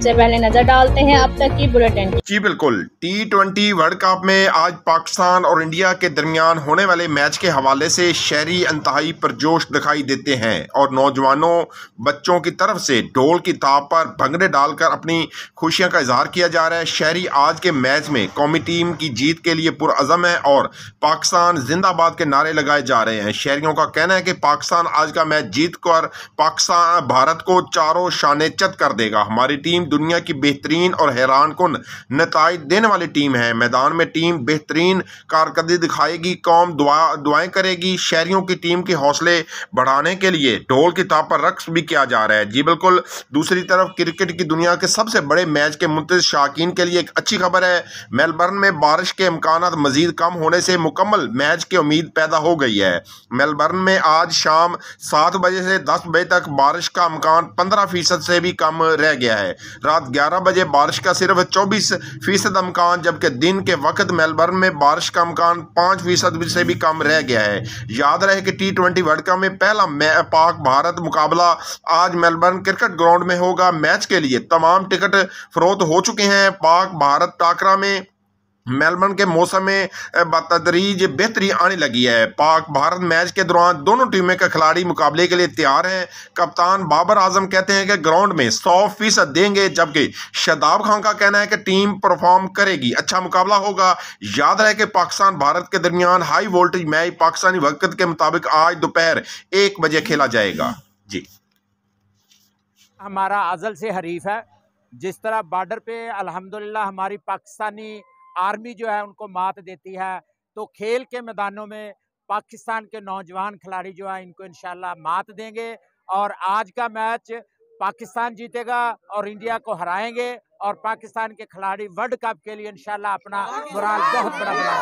सबसे पहले नजर डालते हैं अब तक की बुलेटिन। जी बिल्कुल, T20 वर्ल्ड कप में आज पाकिस्तान और इंडिया के दरमियान होने वाले मैच के हवाले से शहरी इंतहाई परजोश दिखाई देते हैं और नौजवानों बच्चों की तरफ से ढोल की ताप पर भंगड़े डालकर अपनी खुशियां का इजहार किया जा रहा है। शहरी आज के मैच में कौमी टीम की जीत के लिए पुरअज़म है और पाकिस्तान जिंदाबाद के नारे लगाए जा रहे हैं। शहरियों का कहना है कि पाकिस्तान आज का मैच जीत कर पाकिस्तान भारत को चारों शाने चत कर देगा। हमारी टीम दुनिया की बेहतरीन और हैरानकुन नताइज देने वाली टीम है। मैदान में टीम बेहतरीन कारकर्दगी दिखाएगी, कौम दुआएं करेगी। शहरियों की टीम के हौसले बढ़ाने के लिए ढोल की ताप पर रक्स भी किया जा रहा है। जी बिल्कुल, दूसरी तरफ क्रिकेट की दुनिया के सबसे बड़े मैच के मुंतज़िर शाकीन के लिए एक अच्छी खबर है। मेलबर्न में बारिश के इम्कानात मजीद कम होने से मुकम्मल मैच की उम्मीद पैदा हो गई है। मेलबर्न में आज शाम 7 बजे से 10 बजे तक बारिश का इम्कान 15% से भी कम रह गया है। रात 11 बजे बारिश का सिर्फ 24% इम्कान, जबकि दिन के वक्त मेलबर्न में बारिश का इम्कान 5% से भी कम रह गया है। याद रहे कि T20 वर्ल्ड कप में पहला पाक भारत मुकाबला आज मेलबर्न क्रिकेट ग्राउंड में होगा। मैच के लिए तमाम टिकट फरोख्त हो चुके हैं। पाक भारत टाकरा में मेलबर्न के मौसम में बतदरीज बेहतरी आने लगी है। पाक भारत मैच के दौरान दोनों टीमों के खिलाड़ी मुकाबले के लिए तैयार हैं। कप्तान बाबर आजम कहते हैं कि ग्राउंड में 100% देंगे, जबकि शादाब खान का कहना है कि टीम परफॉर्म करेगी, अच्छा मुकाबला होगा। याद रहे कि पाकिस्तान भारत के दरमियान हाई वोल्टेज मैच पाकिस्तानी वक्त के मुताबिक आज दोपहर 1 बजे खेला जाएगा। जी, हमारा अज़ल से हरीफ है। जिस तरह बॉर्डर पे अल्हम्दुलिल्लाह हमारी पाकिस्तानी आर्मी जो है उनको मात देती है, तो खेल के मैदानों में पाकिस्तान के नौजवान खिलाड़ी जो है इनको इंशाल्लाह मात देंगे और आज का मैच पाकिस्तान जीतेगा और इंडिया को हराएंगे और पाकिस्तान के खिलाड़ी वर्ल्ड कप के लिए इंशाल्लाह अपना मोराल बहुत बड़ा बना